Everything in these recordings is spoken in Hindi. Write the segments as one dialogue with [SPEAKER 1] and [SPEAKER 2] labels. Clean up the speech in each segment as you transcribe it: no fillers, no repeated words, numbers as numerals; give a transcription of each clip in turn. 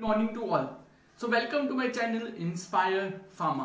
[SPEAKER 1] Morning to all. So welcome to my channel inspire pharma.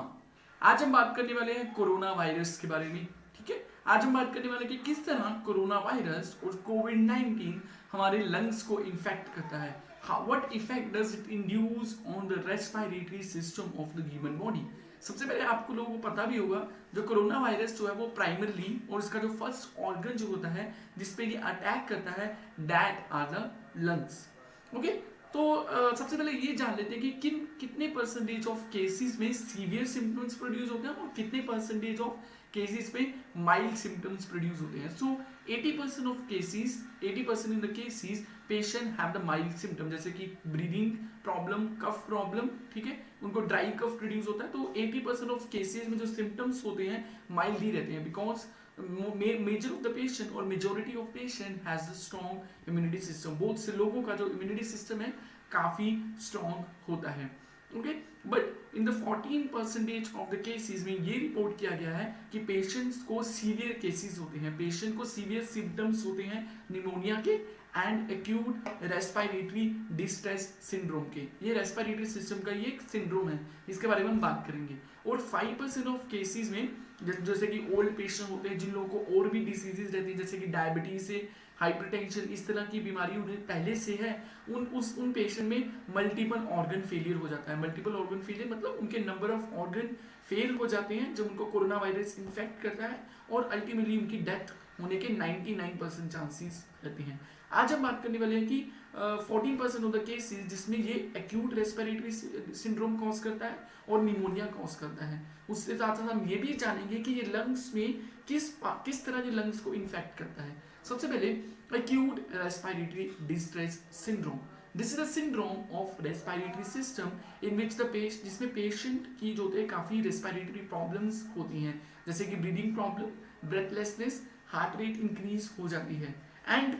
[SPEAKER 1] आज हम बात करने वाले हैं कोरोना वायरस के बारे में। ठीक है, आज हम बात करने वाले हैं कि किस तरह कोरोना वायरस और कोविड-19 हमारे लंग्स को इन्फेक्ट करता है। What effect does it induce on the respiratory system of the human body. सबसे पहले आपको लोगों को पता भी होगा, जो कोरोना वायरस जो है वो प्राइमरली और इसका जो फर्स्ट ऑर्गन जो होता है जिसपे ये अटैक करता है, that are the lungs. Okay, तो सबसे पहले ये जान लेते हैं कि कितने परसेंटेज ऑफ केसेस में सीवियर सिम्टम्स प्रोड्यूस होते हैं और कितने परसेंटेज ऑफ केसेस में माइल्ड सिम्टम्स प्रोड्यूस होते हैं। So 80% of cases, 80% in the cases patient have the mild symptom, जैसे कि ब्रीदिंग प्रॉब्लम, कफ प्रॉब्लम, ठीक है, उनको ड्राई कफ प्रोड्यूस होता है। तो 80% ऑफ केसेस में जो सिम्टम्स होते हैं माइल्ड ही रहते हैं, because major of the patient और majority of patient has the strong immunity system. बहुत से लोगों का जो इम्यूनिटी सिस्टम है काफी स्ट्रॉन्ग होता है। Okay, but in the 14% of the cases में ये रिपोर्ट किया गया है कि पेशेंट्स को सीवियर केसेस होते हैं, पेशेंट को सीवियर सिम्टम्स होते हैं निमोनिया के and acute respiratory distress syndrome के। ये रेस्पिरेटरी सिस्टम का ये एक सिंड्रोम है, इसके बारे में हम बात करेंगे। और 5% ऑफ केसेस में जैसे कि ओल्ड पेशेंट होते हैं, जिन लोगों को और भी डिसीजेज रहती है जैसे कि डायबिटीज है, हाइपरटेंशन, इस तरह की बीमारी उन्हें पहले से है, उन पेशेंट में मल्टीपल ऑर्गन फेलियर हो जाता है। मल्टीपल ऑर्गन फेलियर मतलब उनके नंबर ऑफ ऑर्गन फेल हो जाते हैं जब उनको कोरोना वायरस इन्फेक्ट करता है और अल्टीमेटली उनकी डेथ होने के 99% चांसेस रहते हैं। आज हम बात करने वाले हैं कि 14% ऑफ द केसेस जिसमें ये एक्यूट रेस्पिरेटरी सिंड्रोम कॉज करता है और निमोनिया कॉज करता है। उसके साथ साथ हम ये भी जानेंगे कि ये लंग्स में किस तरह ये लंग्स को इन्फेक्ट करता है। सबसे पहले acute respiratory distress syndrome. This is a syndrome of respiratory system in which the जिसमें पेशेंट की जो होते हैं काफी रेस्पिरेटरी प्रॉब्लम्स होती हैं, जैसे कि breathing problem, breathlessness, heart rate increase हो जाती है। एंड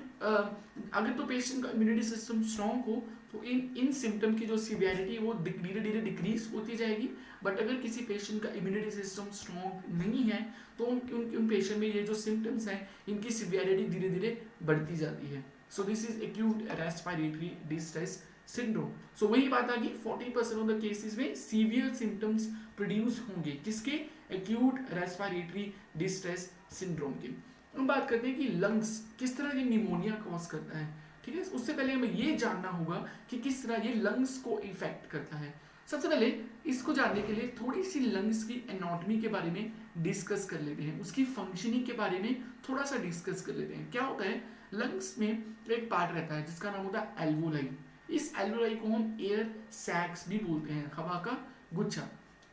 [SPEAKER 1] अगर तो पेशेंट का इम्यूनिटी सिस्टम स्ट्रॉन्ग हो तो इन सिम्टम की जो सीवियरिटी वो धीरे धीरे डिक्रीज होती जाएगी। बट अगर किसी पेशेंट का इम्यूनिटी सिस्टम स्ट्रॉन्ग नहीं है तो उन पेशेंट में ये जो सिम्टम्स हैं इनकी सीवियरिटी धीरे धीरे बढ़ती जाती है। So this is acute respiratory distress syndrome. So वही बात आ गई, 40% ऑफ द केसेस में सीवियर सिम्टम्स प्रोड्यूस होंगे किसके, एक्यूट रेस्पिरेटरी डिस्ट्रेस सिंड्रोम के। हम बात करते हैं कि लंग्स किस तरह ये निमोनिया कॉज करता है। ठीक है, उससे पहले हमें ये जानना होगा कि किस तरह ये लंग्स को इफेक्ट करता है। सबसे पहले इसको जानने के लिए थोड़ी सी लंग्स की एनाटॉमी के बारे में डिस्कस कर लेते हैं, उसकी फंक्शनिंग के बारे में थोड़ा सा डिस्कस कर लेते हैं। क्या होता है, लंग्स में एक पार्ट रहता है जिसका नाम होता है एल्वोलाई। इस एल्वोलाई को हम एयर सैक्स भी बोलते हैं, हवा का गुच्छा।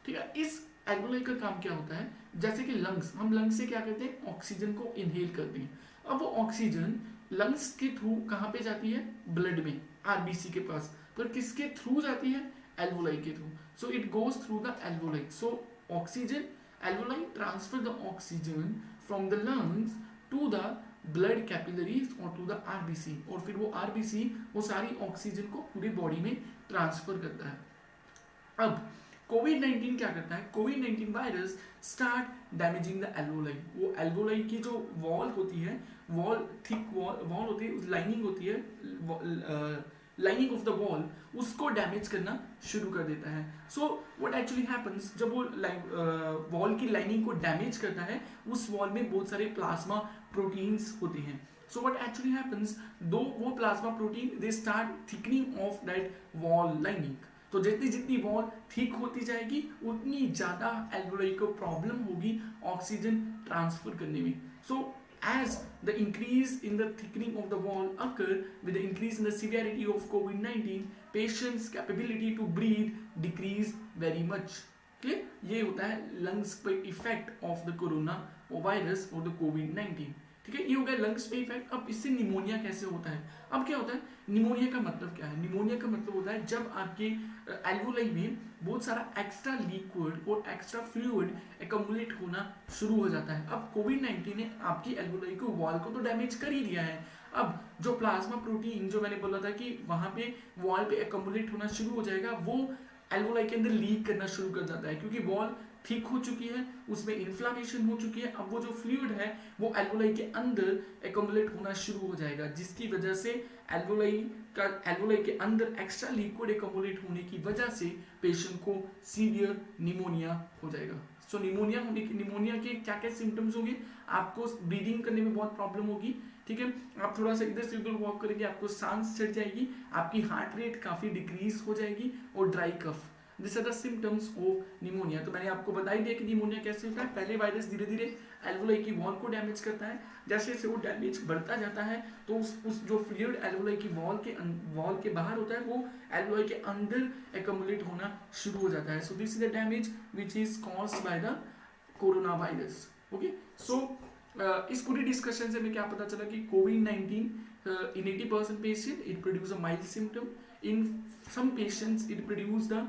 [SPEAKER 1] ठीक है, इस एल्वोलाई का काम क्या होता है, जैसे कि लंग्स, हम लंग्स से क्या करते हैं, ऑक्सीजन को इनहेल करते हैं। अब वो ऑक्सीजन लंग्स के थ्रू कहाँ पे जाती है, ब्लड में, आरबीसी के पास, पर किसके थ्रू जाती है, एल्वोलाई के थ्रू। So it goes through the alveoli. So oxygen, alveoli transfer the oxygen from the lungs to the blood capillaries और टू द आरबीसी, और फिर वो आरबीसी वो सारी ऑक्सीजन को पूरी बॉडी में ट्रांसफर करता है। अब कोविड-19 क्या करता है, कोविड-19 virus start damaging the alveoli. वो एल्वोलाई की जो वॉल होती है, वॉल थिक वॉल होती है, लाइनिंग होती है, लाइनिंग ऑफ द वॉल, उसको डैमेज करना शुरू कर देता है। सो व्हाट एक्चुअली हैपन्स, जब वो वॉल की लाइनिंग को डैमेज करता है, उस वॉल में बहुत सारे प्लाज्मा प्रोटीन्स होते हैं। सो व्हाट एक्चुअली हैपन्स, दो वो plasma protein they start thickening of that wall lining. तो जितनी जितनी वॉल थिक होती जाएगी उतनी ज्यादा एल्वोलाई को प्रॉब्लम होगी ऑक्सीजन ट्रांसफर करने में। सो as the increase in the thickening of the wall occur with the increase in the severity of COVID-19, patients' capability to breathe decrease very much. Okay? ये होता है लंग्स पे effect of the corona virus और द कोविड-19। ठीक है, ये हो गया लंग्स पे इफेक्ट। अब इससे निमोनिया कैसे होता है, अब क्या होता है, निमोनिया का मतलब क्या है, निमोनिया का मतलब होता है जब आपके एल्वोलाई में बहुत सारा एक्स्ट्रा लिक्विड और एक्स्ट्रा फ्लूइड एकमुलेट होना शुरू हो जाता है। अब कोविड-19 ने आपकी एल्वोलाई को वॉल को तो डैमेज कर ही दिया है। अब जो प्लाज्मा प्रोटीन जो मैंने बोला था कि वहां पे वॉल पे एकमुलेट होना शुरू हो जाएगा, वो एल्वोलाई के अंदर लीक करना शुरू कर जाता है, क्योंकि वॉल थिक हो चुकी है, उसमें इन्फ्लामेशन हो चुकी है। अब वो जो फ्लूइड है वो एल्वोलाई के अंदर एक्युमुलेट होना शुरू हो जाएगा, जिसकी वजह से एल्वोलाई के अंदर एक्स्ट्रा लिक्विड एक्युमुलेट होने की वजह से पेशेंट को सीवियर निमोनिया हो जाएगा। सो निमोनिया के क्या क्या सिम्टम्स होंगे, आपको ब्रीदिंग करने में बहुत प्रॉब्लम होगी, ठीक है, आप थोड़ा सा इधर से उधर वॉक करेंगे आपको सांस चढ़ जाएगी, आपकी हार्ट रेट काफी डिक्रीज हो जाएगी और dry cough. This are the symptoms of pneumonia. तो मैंने आपको बता ही दिया कि निमोनिया कैसे होता है। पहले वायरस धीरे धीरे एल्वोलाई की वॉल को डैमेज करता है, जैसे जैसे वो डैमेज बढ़ता जाता है तो उस जो फ्लूइड एल्वोलाई की वॉल के बाहर होता है वो एल्वोलाई के अंदर एक्युमुलेट होना शुरू हो जाता है। So this is the damage which is caused by the corona virus. Okay, so इस पूरी डिस्कशन से हमें क्या पता चला कि कोविड-19 in 80% patient it produce a mild symptom, in some patients it produce the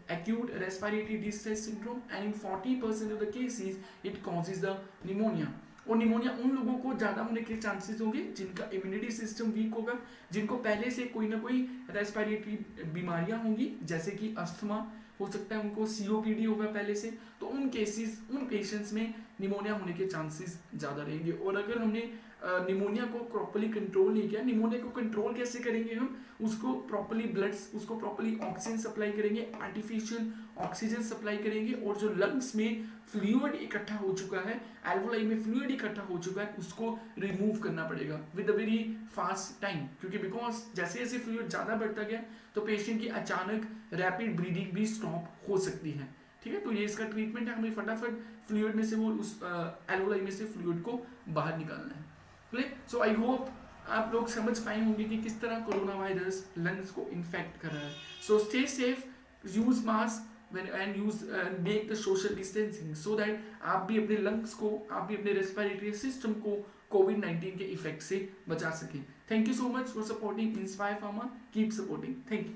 [SPEAKER 1] acute respiratory distress syndrome, and in 40% of the cases it causes the pneumonia। और निमोनिया उन लोगों को ज्यादा होने के चांसेस होंगे जिनका इम्यूनिटी सिस्टम वीक होगा, जिनको पहले से कोई ना कोई रेस्पिरेटरी बीमारियां होंगी, जैसे कि अस्थमा हो सकता है, उनको सीओपीडी होगा पहले से, तो उन पेशेंट्स में निमोनिया होने के चांसेस ज़्यादा रहेंगे। और अगर हमने निमोनिया को प्रॉपर्ली कंट्रोल नहीं किया, निमोनिया को कंट्रोल कैसे करेंगे हम, उसको प्रॉपर्ली ऑक्सीजन सप्लाई करेंगे, आर्टिफिशियल ऑक्सीजन सप्लाई करेंगे, और जो लंग्स में फ्लूइड इकट्ठा हो चुका है, एल्वोलाई में फ्लूइड इकट्ठा हो चुका है, उसको रिमूव करना पड़ेगा with a very fast time, क्योंकि बिकॉज जैसे जैसे फ्लूइड ज़्यादा बढ़ता गया तो पेशेंट की अचानक रैपिड ब्रीदिंग भी स्टॉप हो सकती है, ठीक है। तो ये इसका ट्रीटमेंट है, हमें फटाफट फ्लूइड में से वो उस एल्वोलाई में से फ्लूइड को बाहर निकालना है। सो आई होप आप लोग समझ पाए होंगे कि किस तरह कोरोना वायरस लंग्स को इन्फेक्ट कर रहा है। So stay safe, use mask and use make the social distancing so that आप भी अपने लंग्स को, आप भी अपने रेस्पिरेटरी सिस्टम को कोविड-19 के इफेक्ट से बचा सकें। Thank you so much for supporting inspire pharma, keep supporting, thank you.